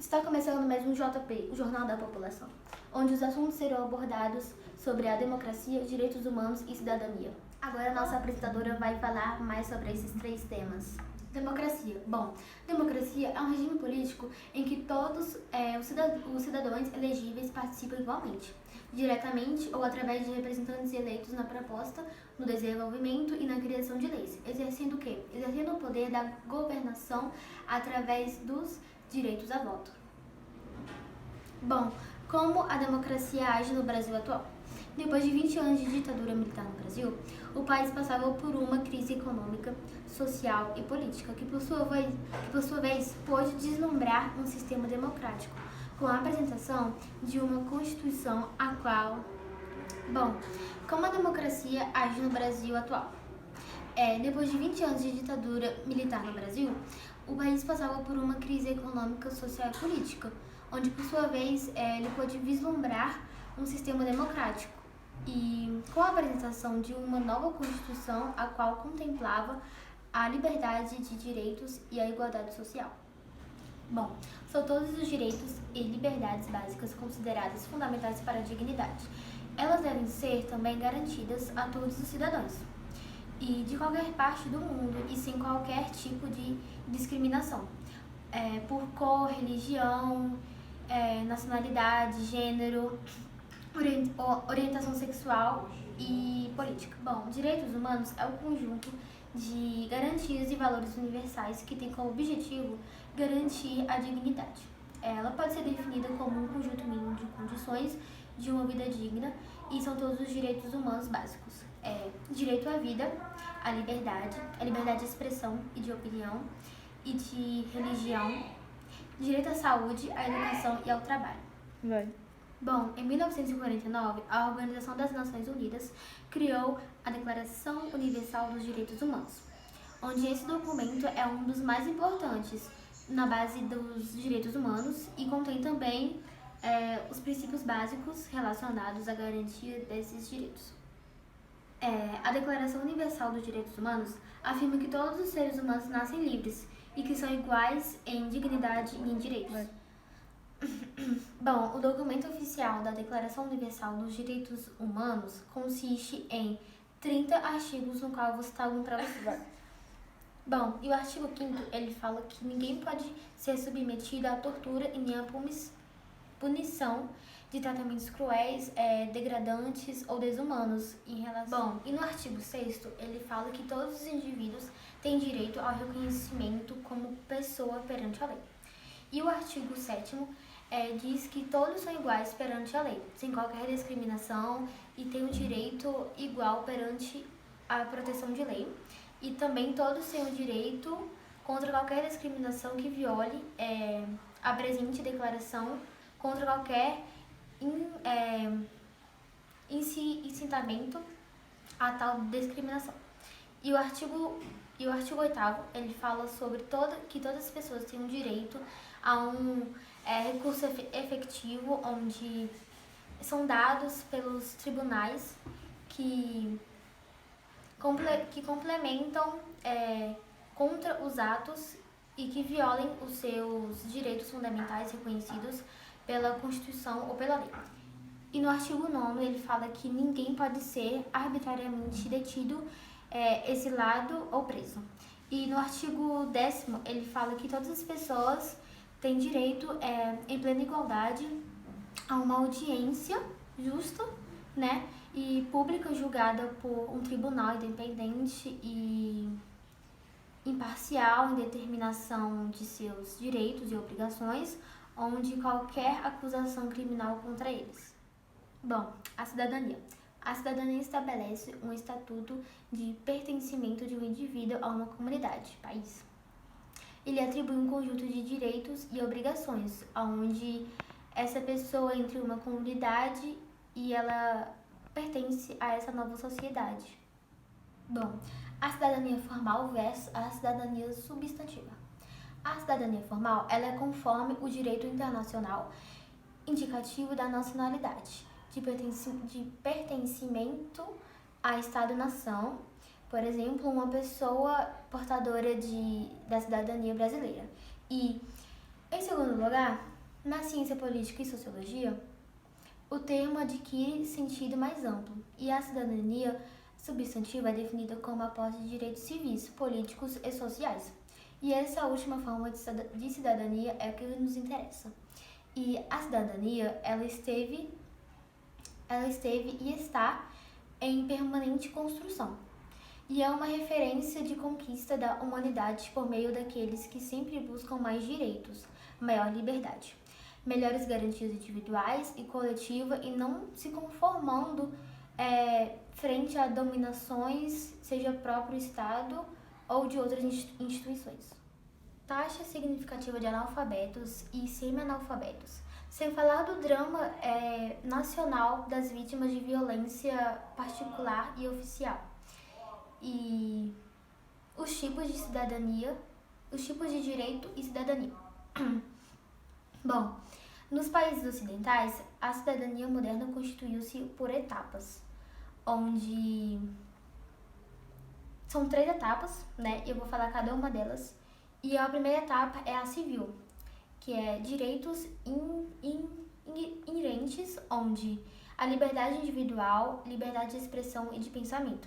Está começando mais um JP, o Jornal da População, onde os assuntos serão abordados sobre a democracia, direitos humanos e cidadania. Agora a nossa apresentadora vai falar mais sobre esses três temas. Democracia. Bom, democracia é um regime político em que todos os cidadãos elegíveis participam igualmente, diretamente ou através de representantes eleitos na proposta, no desenvolvimento e na criação de leis, exercendo o quê? Exercendo o poder da governação através dos direitos a voto. Bom, como a democracia age no Brasil atual? Depois de 20 anos de ditadura militar no Brasil, o país passava por uma crise econômica, social e política, que por sua vez pôde deslumbrar um sistema democrático, com a apresentação de uma Constituição a qual... Bom, como a democracia age no Brasil atual? Depois de 20 anos de ditadura militar no Brasil, o país passava por uma crise econômica, social e política, onde, por sua vez, ele pôde vislumbrar um sistema democrático e com a apresentação de uma nova Constituição, a qual contemplava a liberdade de direitos e a igualdade social. Bom, são todos os direitos e liberdades básicas consideradas fundamentais para a dignidade. Elas devem ser também garantidas a todos os cidadãos e de qualquer parte do mundo e sem qualquer tipo de discriminação, por cor, religião, nacionalidade, gênero, orientação sexual e política. Bom, direitos humanos é o conjunto de garantias e valores universais que tem como objetivo garantir a dignidade. Ela pode ser definida como um conjunto mínimo de condições de uma vida digna e são todos os direitos humanos básicos. Direito à vida, à liberdade de expressão e de opinião e de religião, direito à saúde, à educação e ao trabalho. Bom, em 1949, a Organização das Nações Unidas criou a Declaração Universal dos Direitos Humanos, onde esse documento é um dos mais importantes na base dos direitos humanos e contém também os princípios básicos relacionados à garantia desses direitos. A Declaração Universal dos Direitos Humanos afirma que todos os seres humanos nascem livres e que são iguais em dignidade e em direitos. Bom, o documento oficial da Declaração Universal dos Direitos Humanos consiste em 30 artigos, no qual eu vou citar algum para você. Bom, e o artigo 5º, ele fala que ninguém pode ser submetido à tortura e nem à punição de tratamentos cruéis, degradantes ou desumanos em relação... Bom, e no artigo 6º, ele fala que todos os indivíduos têm direito ao reconhecimento como pessoa perante a lei. E o artigo 7º diz que todos são iguais perante a lei, sem qualquer discriminação e têm um direito igual perante a proteção de lei. E também todos têm o direito contra qualquer discriminação que viole a presente declaração, contra qualquer incitamento a tal discriminação. E o artigo 8º, ele fala sobre que todas as pessoas têm um direito a um recurso efetivo, onde são dados pelos tribunais que complementam contra os atos e que violem os seus direitos fundamentais reconhecidos pela Constituição ou pela lei. E no artigo 9º, ele fala que ninguém pode ser arbitrariamente detido, exilado ou preso. E no artigo 10º, ele fala que todas as pessoas têm direito, em plena igualdade, a uma audiência justa, né, e pública, julgada por um tribunal independente e imparcial em determinação de seus direitos e obrigações, onde qualquer acusação criminal contra eles. Bom, a cidadania. A cidadania estabelece um estatuto de pertencimento de um indivíduo a uma comunidade, país. Ele atribui um conjunto de direitos e obrigações, onde essa pessoa entra em uma comunidade e ela pertence a essa nova sociedade. Bom, a cidadania formal versus a cidadania substantiva. A cidadania formal, ela é conforme o direito internacional indicativo da nacionalidade, de pertencimento a Estado-nação, por exemplo, uma pessoa portadora da cidadania brasileira. E, em segundo lugar, Na ciência política e sociologia, o termo adquire sentido mais amplo e a cidadania substantiva é definida como a posse de direitos civis, políticos e sociais. E essa última forma de cidadania é o que nos interessa. E a cidadania, ela esteve e está em permanente construção. E é uma referência de conquista da humanidade por meio daqueles que sempre buscam mais direitos, maior liberdade, melhores garantias individuais e coletivas e não se conformando frente a dominações, seja próprio Estado ou de outras instituições. Taxa significativa de analfabetos e semi-analfabetos. Sem falar do drama nacional das vítimas de violência particular e oficial. E os tipos de cidadania, os tipos de direito e cidadania. Bom, nos países ocidentais, a cidadania moderna constituiu-se por etapas, onde são 3 etapas, né? Eu vou falar cada uma delas. E a primeira etapa é a civil, que é direitos inerentes, onde a liberdade individual, liberdade de expressão e de pensamento,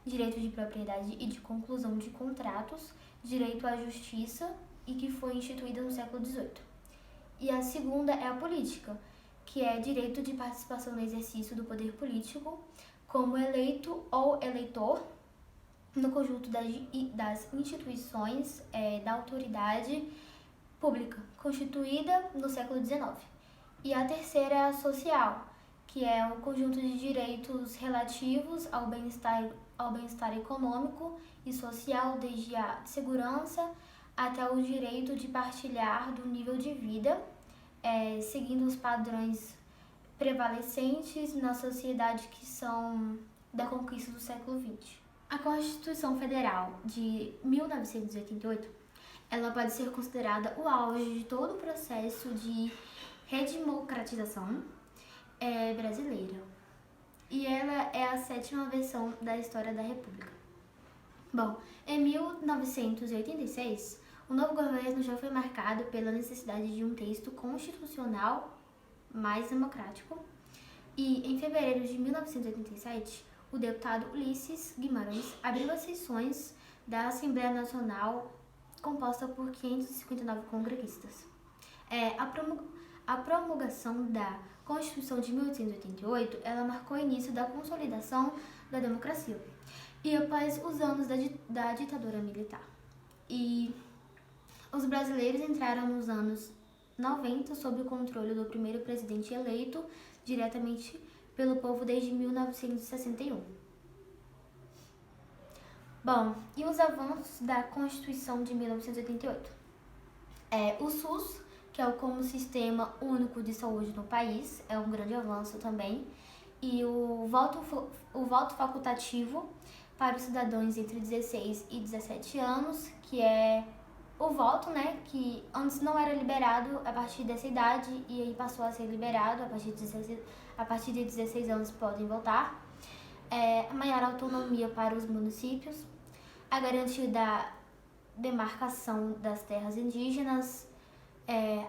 direito de propriedade e de conclusão de contratos, direito à justiça e que foi instituída no século XVIII. E a segunda é a política, que é direito de participação no exercício do poder político como eleito ou eleitor no conjunto das instituições da autoridade pública, constituída no século XIX. E a terceira é a social, que é o conjunto de direitos relativos ao bem-estar econômico e social, desde a segurança até o direito de partilhar do nível de vida, seguindo os padrões prevalecentes na sociedade que são da conquista do século XX. A Constituição Federal de 1988, ela pode ser considerada o auge de todo o processo de redemocratização brasileira. E ela é a 7ª versão da história da República. Bom, em 1986, o novo governo já foi marcado pela necessidade de um texto constitucional mais democrático. E em fevereiro de 1987, o deputado Ulisses Guimarães abriu as sessões da Assembleia Nacional, composta por 559 congressistas. A promulgação da Constituição de 1888, ela marcou o início da consolidação da democracia e após os anos da ditadura militar. E os brasileiros entraram nos anos 90 sob o controle do primeiro presidente eleito diretamente pelo povo desde 1961. Bom, e os avanços da Constituição de 1988? O SUS, que é como sistema único de saúde no país, é um grande avanço também. E o voto facultativo para os cidadãos entre 16 e 17 anos, que é o voto, né, que antes não era liberado a partir dessa idade e aí passou a ser liberado a partir de 16 anos podem votar. A maior autonomia para os municípios, a garantia da demarcação das terras indígenas,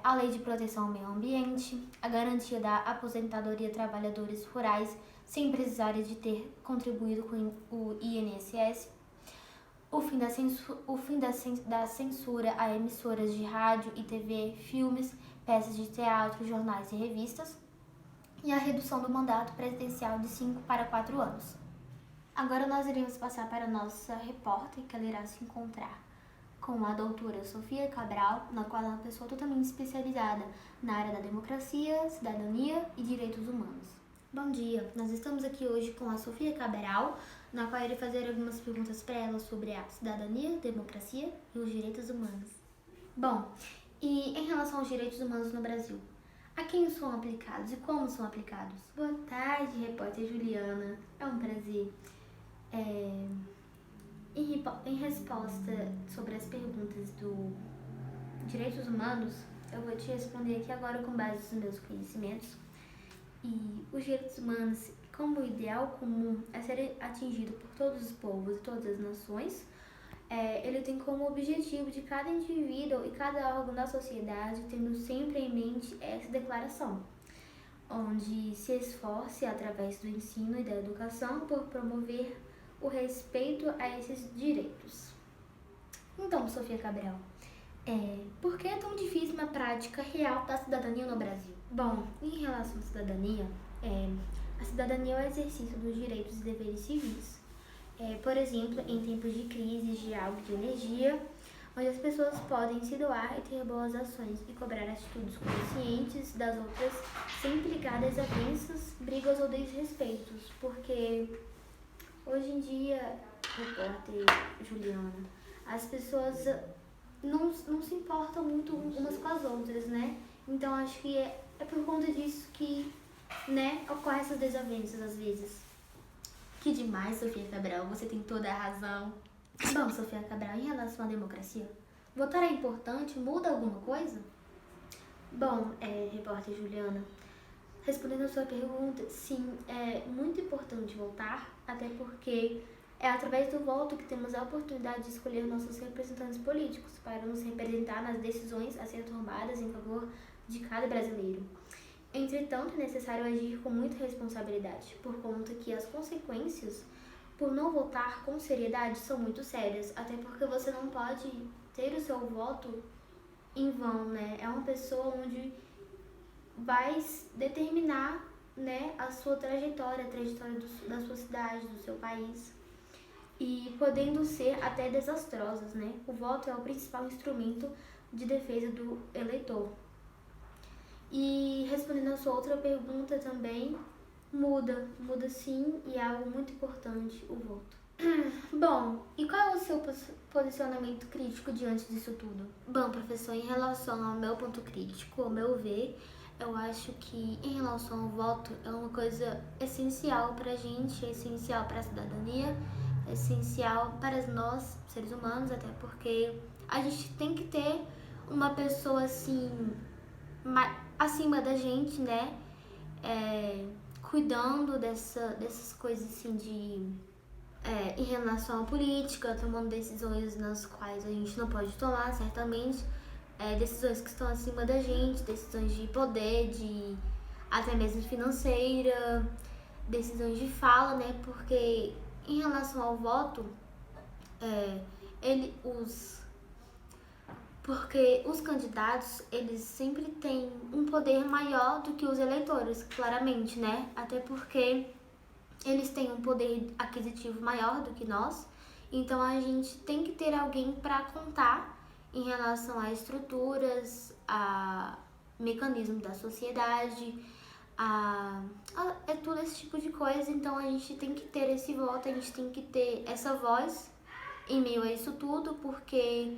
a lei de proteção ao meio ambiente, a garantia da aposentadoria a trabalhadores rurais sem precisarem de ter contribuído com o INSS, o fim da censura a emissoras de rádio e TV, filmes, peças de teatro, jornais e revistas, e a redução do mandato presidencial de 5 para 4 anos. Agora nós iremos passar para a nossa repórter, que ela irá se encontrar com a doutora Sofia Cabral, na qual é uma pessoa totalmente especializada na área da democracia, cidadania e direitos humanos. Bom dia, nós estamos aqui hoje com a Sofia Cabral, na qual eu irei fazer algumas perguntas para ela sobre a cidadania, democracia e os direitos humanos. Bom, e em relação aos direitos humanos no Brasil, a quem são aplicados e como são aplicados? Boa tarde, repórter Juliana, é um prazer. Em resposta sobre as perguntas do direitos humanos, eu vou te responder aqui agora com base nos meus conhecimentos. E os direitos humanos, como ideal comum a ser atingido por todos os povos e todas as nações, Ele tem como objetivo de cada indivíduo e cada órgão da sociedade, tendo sempre em mente essa declaração, onde se esforce através do ensino e da educação por promover o respeito a esses direitos. Então, Sofia Cabral, por que é tão difícil uma prática real da cidadania no Brasil? Bom, em relação à cidadania, a cidadania é o exercício dos direitos e deveres civis. Por exemplo, em tempos de crise de água e de energia, onde as pessoas podem se doar e ter boas ações e cobrar atitudes conscientes das outras, sempre ligadas a desavenças, brigas ou desrespeitos, porque hoje em dia, repórter Juliana, as pessoas não se importam muito umas com as outras, né? Então acho que é por conta disso que, né, ocorrem essas desavenças às vezes. Que demais, Sofia Cabral, você tem toda a razão. Bom, Sofia Cabral, em relação à democracia, votar é importante? Muda alguma coisa? Bom, repórter Juliana, respondendo a sua pergunta, sim, é muito importante votar, até porque é através do voto que temos a oportunidade de escolher nossos representantes políticos para nos representar nas decisões a serem tomadas em favor de cada brasileiro. Entretanto, é necessário agir com muita responsabilidade, por conta que as consequências por não votar com seriedade são muito sérias, até porque você não pode ter o seu voto em vão, né? É uma pessoa onde vai determinar, né, a sua trajetória, da sua cidade, do seu país, e podendo ser até desastrosas, né? O voto é o principal instrumento de defesa do eleitor. E respondendo a sua outra pergunta também, muda sim, e é algo muito importante o voto. Bom, e qual é o seu posicionamento crítico diante disso tudo? Bom, professor, em relação ao meu ponto crítico, ao meu ver, eu acho que em relação ao voto é uma coisa essencial para a gente, é essencial para a cidadania, é essencial para nós, seres humanos, até porque a gente tem que ter uma pessoa assim, acima da gente, né? Cuidando dessas coisas assim em relação à política, tomando decisões nas quais a gente não pode tomar, certamente, decisões que estão acima da gente, decisões de poder, de até mesmo financeira, decisões de fala, né? Porque em relação ao voto, porque os candidatos, eles sempre têm um poder maior do que os eleitores, claramente, né? Até porque eles têm um poder aquisitivo maior do que nós, então a gente tem que ter alguém para contar em relação a estruturas, a mecanismos da sociedade, todo esse tipo de coisa. Então a gente tem que ter esse voto, a gente tem que ter essa voz em meio a isso tudo, porque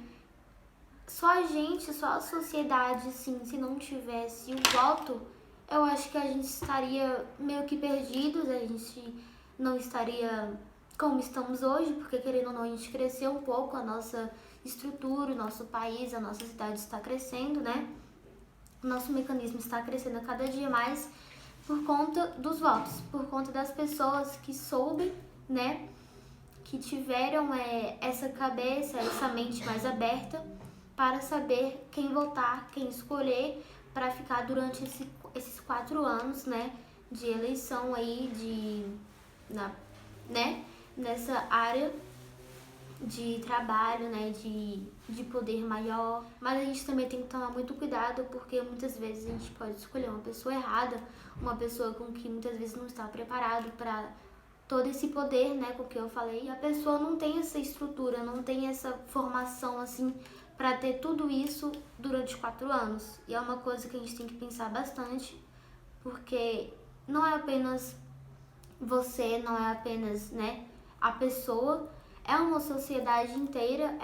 só a sociedade, assim, se não tivesse o voto, eu acho que a gente estaria meio que perdidos, a gente não estaria como estamos hoje, porque querendo ou não, a gente cresceu um pouco, a nossa estrutura, o nosso país, a nossa cidade está crescendo, né? O nosso mecanismo está crescendo a cada dia mais por conta dos votos, por conta das pessoas que soubem, né? Que tiveram essa cabeça, essa mente mais aberta para saber quem votar, quem escolher, para ficar durante esses 4 anos, né, de eleição aí, nessa área de trabalho, né, de poder maior. Mas a gente também tem que tomar muito cuidado, porque muitas vezes a gente pode escolher uma pessoa errada, uma pessoa com que muitas vezes não está preparado para todo esse poder, né, com o que eu falei. E a pessoa não tem essa estrutura, não tem essa formação, assim, para ter tudo isso durante 4 anos. E é uma coisa que a gente tem que pensar bastante, porque não é apenas você, não é apenas, né, a pessoa, é uma sociedade inteira,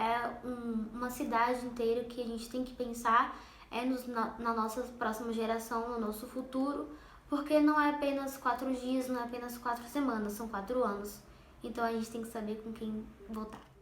uma cidade inteira que a gente tem que pensar na nossa próxima geração, no nosso futuro, porque não é apenas 4 dias, não é apenas 4 semanas, são 4 anos. Então a gente tem que saber com quem votar.